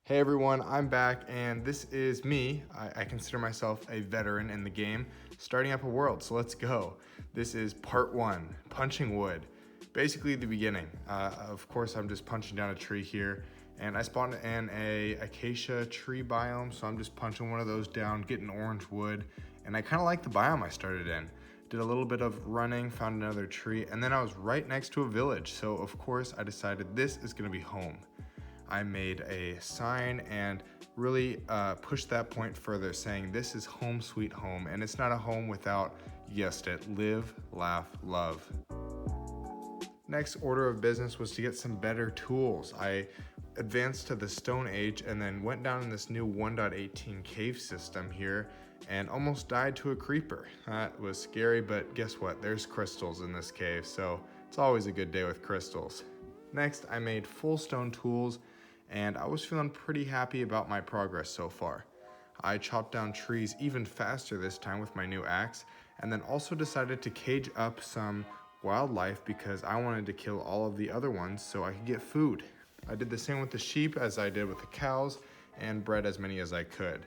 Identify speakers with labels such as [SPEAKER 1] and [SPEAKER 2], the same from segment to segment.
[SPEAKER 1] Hey everyone, I'm back, and this is me. I consider myself a veteran in the game, starting up a world, so let's go. This is part one, punching wood. Basically the beginning. Of course, I'm just punching down a tree here, and I spawned in a acacia tree biome, so I'm just punching one of those down, getting orange wood, and I kind of like the biome I started in. Did a little bit of running, found another tree, and then I was right next to a village, so of course I decided this is gonna be home. I made a sign and really pushed that point further, saying this is home sweet home, and it's not a home without, you guessed it, live, laugh, love. Next order of business was to get some better tools. I advanced to the Stone Age and then went down in this new 1.18 cave system here and almost died to a creeper. That was scary, but guess what? There's crystals in this cave, so it's always a good day with crystals. Next, I made full stone tools, and I was feeling pretty happy about my progress so far. I chopped down trees even faster this time with my new axe, and then also decided to cage up some wildlife because I wanted to kill all of the other ones so I could get food. I did the same with the sheep as I did with the cows, and bred as many as I could.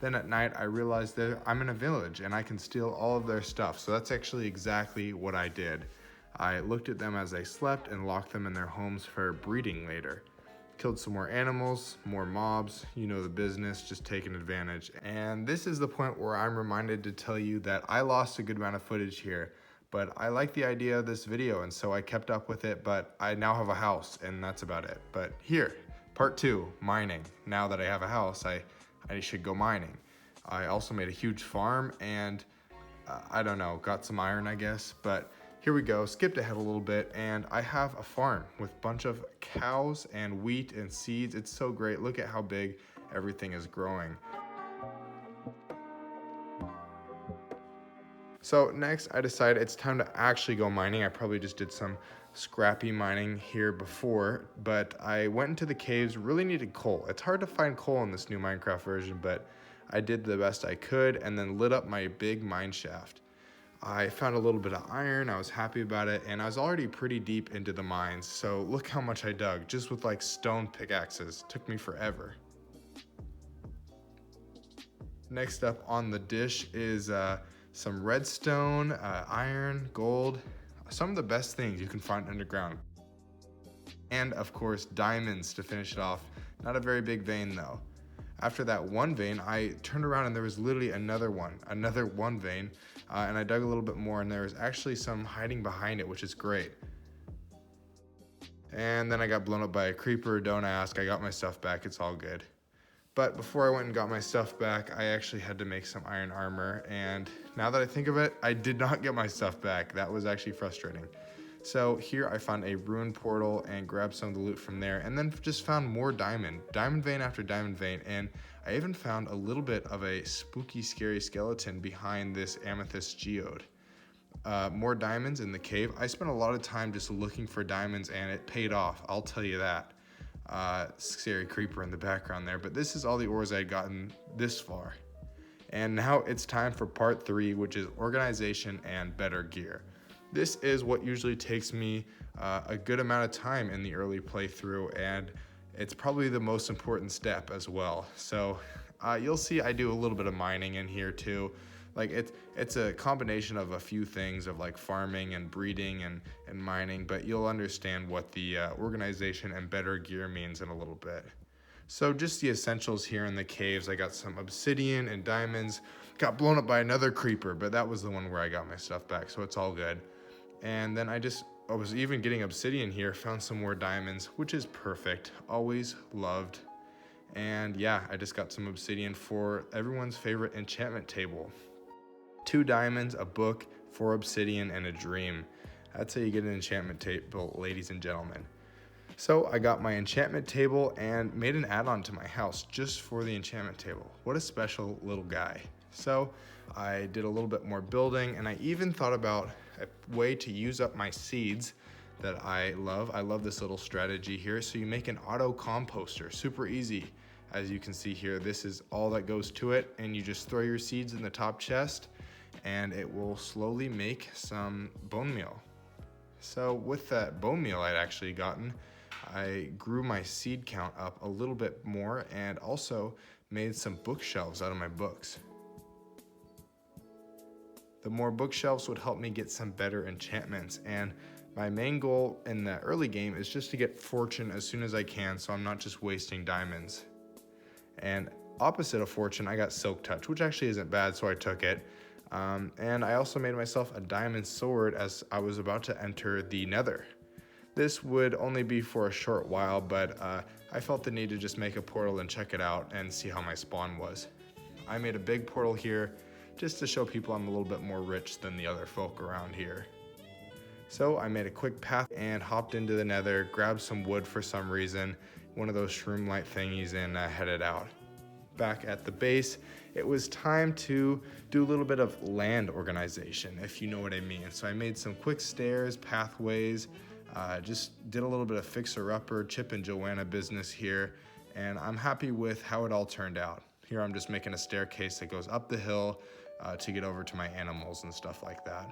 [SPEAKER 1] Then at night I realized that I'm in a village and I can steal all of their stuff, so that's actually exactly what I did. I looked at them as they slept and locked them in their homes for breeding later. Killed some more animals, more mobs, you know the business, just taking advantage. And this is the point where I'm reminded to tell you that I lost a good amount of footage here, but I like the idea of this video, and so I kept up with it, but I now have a house and that's about it. But here, part two, mining. Now that I have a house, I should go mining. I also made a huge farm and I don't know, got some iron I guess, but here we go, skipped ahead a little bit, and I have a farm with a bunch of cows and wheat and seeds. It's so great. Look at how big everything is growing. So next I decided it's time to actually go mining. I probably just did some scrappy mining here before, but I went into the caves, really needed coal. It's hard to find coal in this new Minecraft version, but I did the best I could and then lit up my big mine shaft. I found a little bit of iron, I was happy about it, and I was already pretty deep into the mines, so look how much I dug, just with like stone pickaxes. Took me forever. Next up on the dish is some redstone, iron, gold, some of the best things you can find underground. And of course, diamonds to finish it off. Not a very big vein though. After that one vein, I turned around and there was literally another one vein, and I dug a little bit more and there was actually some hiding behind it, which is great. And then I got blown up by a creeper, don't ask, I got my stuff back, it's all good. But before I went and got my stuff back, I actually had to make some iron armor, and now that I think of it, I did not get my stuff back. That was actually frustrating. So here I found a ruined portal and grabbed some of the loot from there, and then just found more diamond vein after diamond vein, and I even found a little bit of a spooky, scary skeleton behind this amethyst geode. More diamonds in the cave. I spent a lot of time just looking for diamonds, and it paid off, I'll tell you that. Scary creeper in the background there, but this is all the ores I had gotten this far. And now it's time for part three, which is organization and better gear. This is what usually takes me a good amount of time in the early playthrough, and it's probably the most important step as well. So you'll see I do a little bit of mining in here too. Like it's a combination of a few things of like farming and breeding and mining, but you'll understand what the organization and better gear means in a little bit. So just the essentials here in the caves. I got some obsidian and diamonds. Got blown up by another creeper, but that was the one where I got my stuff back, so it's all good. And then I was even getting obsidian here, found some more diamonds, which is perfect. Always loved. And yeah, I just got some obsidian for everyone's favorite enchantment table. 2 diamonds, a book, 4 obsidian, and a dream. That's how you get an enchantment table, ladies and gentlemen. So I got my enchantment table and made an add-on to my house just for the enchantment table. What a special little guy. So I did a little bit more building, and I even thought about a way to use up my seeds that I love. I love this little strategy here. So you make an auto composter, super easy. As you can see here, this is all that goes to it, and you just throw your seeds in the top chest and it will slowly make some bone meal. So with that bone meal I'd actually gotten, I grew my seed count up a little bit more and also made some bookshelves out of my books. The more bookshelves would help me get some better enchantments, and my main goal in the early game is just to get fortune as soon as I can so I'm not just wasting diamonds. And opposite of fortune, I got silk touch, which actually isn't bad, so I took it. And I also made myself a diamond sword as I was about to enter the nether. This would only be for a short while, but I felt the need to just make a portal and check it out and see how my spawn was. I made a big portal here just to show people I'm a little bit more rich than the other folk around here. So I made a quick path and hopped into the nether, grabbed some wood for some reason, one of those shroom light thingies, and headed out. Back at the base, it was time to do a little bit of land organization, if you know what I mean. So I made some quick stairs, pathways, just did a little bit of fixer-upper, Chip and Joanna business here, and I'm happy with how it all turned out. Here I'm just making a staircase that goes up the hill to get over to my animals and stuff like that.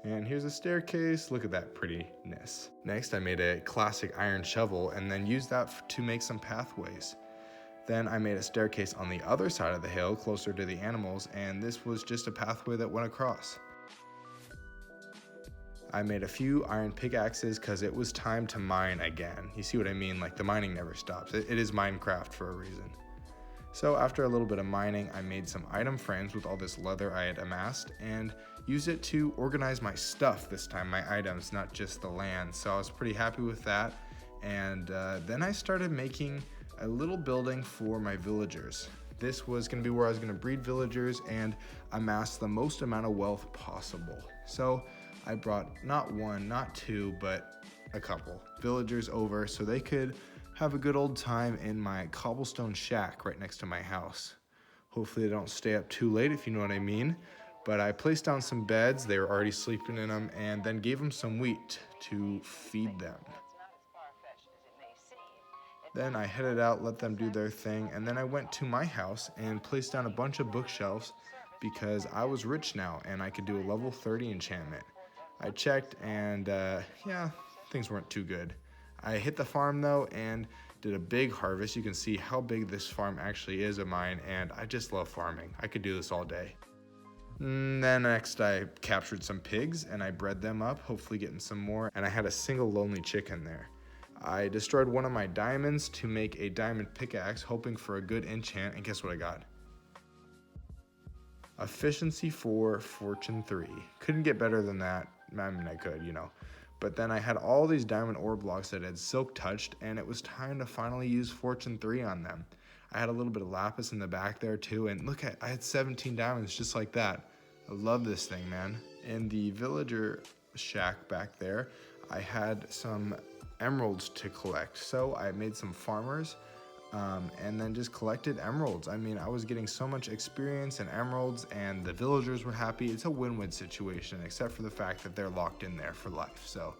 [SPEAKER 1] And here's a staircase, look at that prettiness. Next I made a classic iron shovel and then used that to make some pathways. Then I made a staircase on the other side of the hill, closer to the animals, and this was just a pathway that went across. I made a few iron pickaxes because it was time to mine again. You see what I mean? Like, the mining never stops. It is Minecraft for a reason. So after a little bit of mining, I made some item frames with all this leather I had amassed and used it to organize my stuff this time, my items, not just the land. So I was pretty happy with that. And then I started making a little building for my villagers. This was going to be where I was going to breed villagers and amass the most amount of wealth possible. So I brought not one, not two, but a couple villagers over so they could have a good old time in my cobblestone shack right next to my house. Hopefully they don't stay up too late, if you know what I mean. But I placed down some beds, they were already sleeping in them, and then gave them some wheat to feed them. Then I headed out, let them do their thing, and then I went to my house and placed down a bunch of bookshelves because I was rich now and I could do a level 30 enchantment. I checked and yeah, things weren't too good. I hit the farm though and did a big harvest. You can see how big this farm actually is of mine, and I just love farming. I could do this all day. Then next I captured some pigs and I bred them up, hopefully getting some more, and I had a single lonely chicken there. I destroyed one of my diamonds to make a diamond pickaxe, hoping for a good enchant, and guess what I got? Efficiency 4, Fortune 3. Couldn't get better than that. I mean, I could, you know. But then I had all these diamond ore blocks that had silk touched, and it was time to finally use Fortune 3 on them. I had a little bit of lapis in the back there too, and look at, I had 17 diamonds just like that. I love this thing, man. In the villager shack back there, I had some emeralds to collect. So I made some farmers and then just collected emeralds. I mean, I was getting so much experience in emeralds and the villagers were happy. It's a win-win situation, except for the fact that they're locked in there for life. So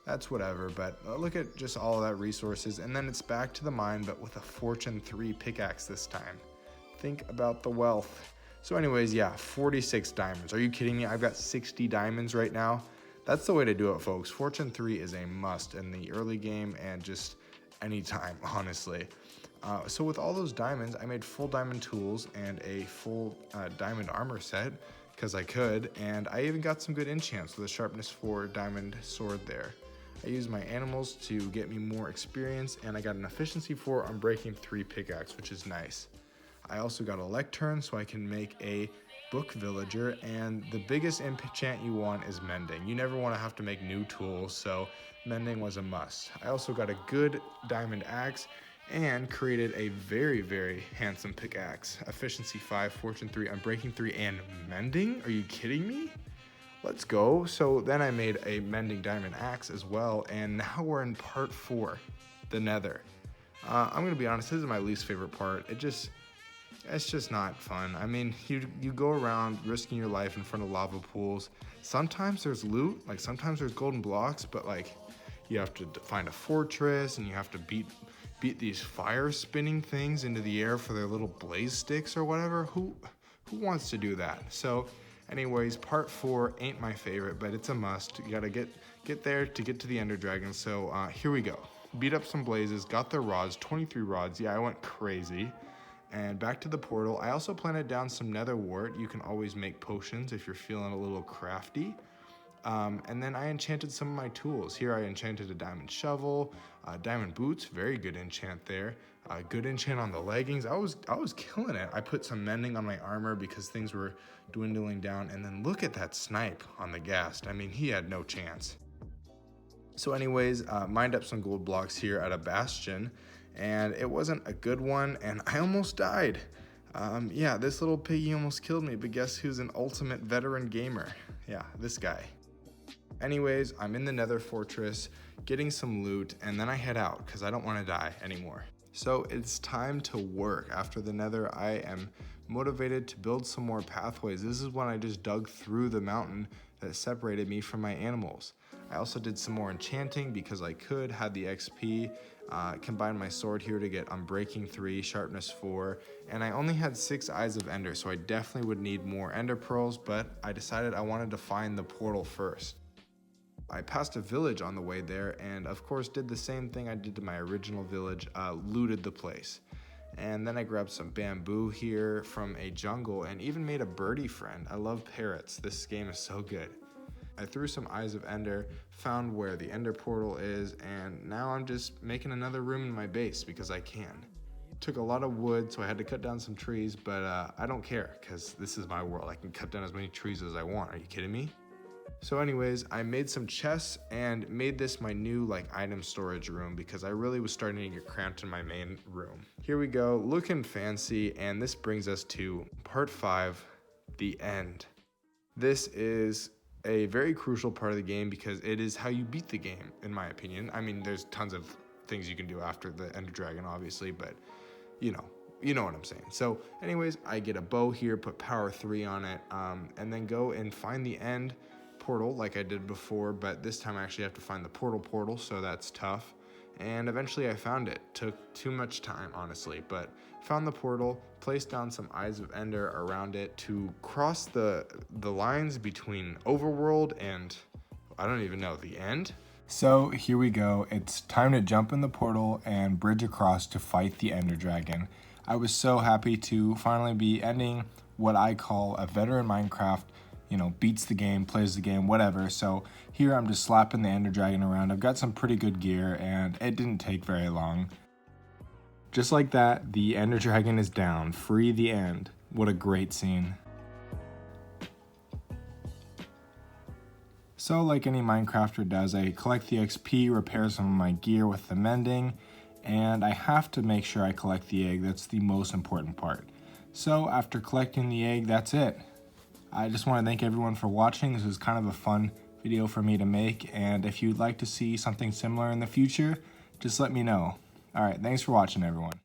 [SPEAKER 1] that's whatever, but look at just all of that resources, and then it's back to the mine, but with a Fortune 3 pickaxe this time. Think about the wealth. So anyways, yeah, 46 diamonds. Are you kidding me? I've got 60 diamonds right now. That's the way to do it, folks. Fortune 3 is a must in the early game and just anytime, honestly. So with all those diamonds, I made full diamond tools and a full diamond armor set because I could, and I even got some good enchants with a sharpness 4 diamond sword there. I used my animals to get me more experience, and I got an efficiency 4 on breaking 3 pickaxe, which is nice. I also got a lectern so I can make a book villager, and the biggest enchant you want is mending. You never want to have to make new tools, so mending was a must. I also got a good diamond axe and created a very, very handsome pickaxe. Efficiency 5, Fortune 3, Unbreaking 3, and mending? Are you kidding me? Let's go. So then I made a mending diamond axe as well, and now we're in part 4, the nether. I'm gonna be honest, this is my least favorite part. It's just not fun. I mean, you go around risking your life in front of lava pools. Sometimes there's loot, like sometimes there's golden blocks, but like you have to find a fortress and you have to beat these fire spinning things into the air for their little blaze sticks or whatever. Who wants to do that? So anyways, part 4 ain't my favorite, but it's a must. You gotta get there to get to the Ender Dragon. So here we go. beat up some blazes, got their rods, 23 rods. Yeah, I went crazy. And back to the portal. I also planted down some nether wart. You can always make potions if you're feeling a little crafty. And then I enchanted some of my tools. Here I enchanted a diamond shovel, diamond boots, very good enchant there. Good enchant on the leggings. I was killing it. I put some mending on my armor because things were dwindling down. And then look at that snipe on the ghast. I mean, he had no chance. So anyways, mined up some gold blocks here at a bastion, and it wasn't a good one, and I almost died. Yeah, this little piggy almost killed me, but guess who's an ultimate veteran gamer? Yeah, this guy. Anyways, I'm in the nether fortress, getting some loot, and then I head out, because I don't want to die anymore. So it's time to work. After the nether, I am motivated to build some more pathways. This is when I just dug through the mountain that separated me from my animals. I also did some more enchanting because I could, had the XP, combined my sword here to get Unbreaking 3, Sharpness 4, and I only had 6 Eyes of Ender, so I definitely would need more Ender Pearls, but I decided I wanted to find the portal first. I passed a village on the way there, and of course did the same thing I did to my original village, looted the place. And then I grabbed some bamboo here from a jungle and even made a birdie friend. I love parrots, this game is so good. I threw some Eyes of Ender, found where the Ender portal is, and now I'm just making another room in my base because I can. Took a lot of wood, so I had to cut down some trees, but I don't care because this is my world. I can cut down as many trees as I want. Are you kidding me? So anyways, I made some chests and made this my new item storage room because I really was starting to get cramped in my main room. Here we go, looking fancy, and this brings us to part 5, the end. This is a very crucial part of the game because it is how you beat the game, in my opinion. I mean, there's tons of things you can do after the Ender Dragon, obviously, but you know what I'm saying. So anyways, I get a bow here, put power 3 on it, and then go and find the end portal like I did before, but this time I actually have to find the portal, so that's tough. And eventually I found it. Took too much time, honestly, but found the portal, placed down some Eyes of Ender around it to cross the lines between Overworld and, I don't even know, the end? So here we go. It's time to jump in the portal and bridge across to fight the Ender Dragon. I was so happy to finally be ending what I call a veteran Minecraft, beats the game, plays the game, whatever. So here I'm just slapping the Ender Dragon around. I've got some pretty good gear and it didn't take very long. Just like that, the Ender Dragon is down. Free the end. What a great scene. So like any Minecrafter does, I collect the XP, repair some of my gear with the mending, and I have to make sure I collect the egg. That's the most important part. So after collecting the egg, that's it. I just want to thank everyone for watching. This was kind of a fun video for me to make, and if you'd like to see something similar in the future, just let me know. Alright, thanks for watching, everyone.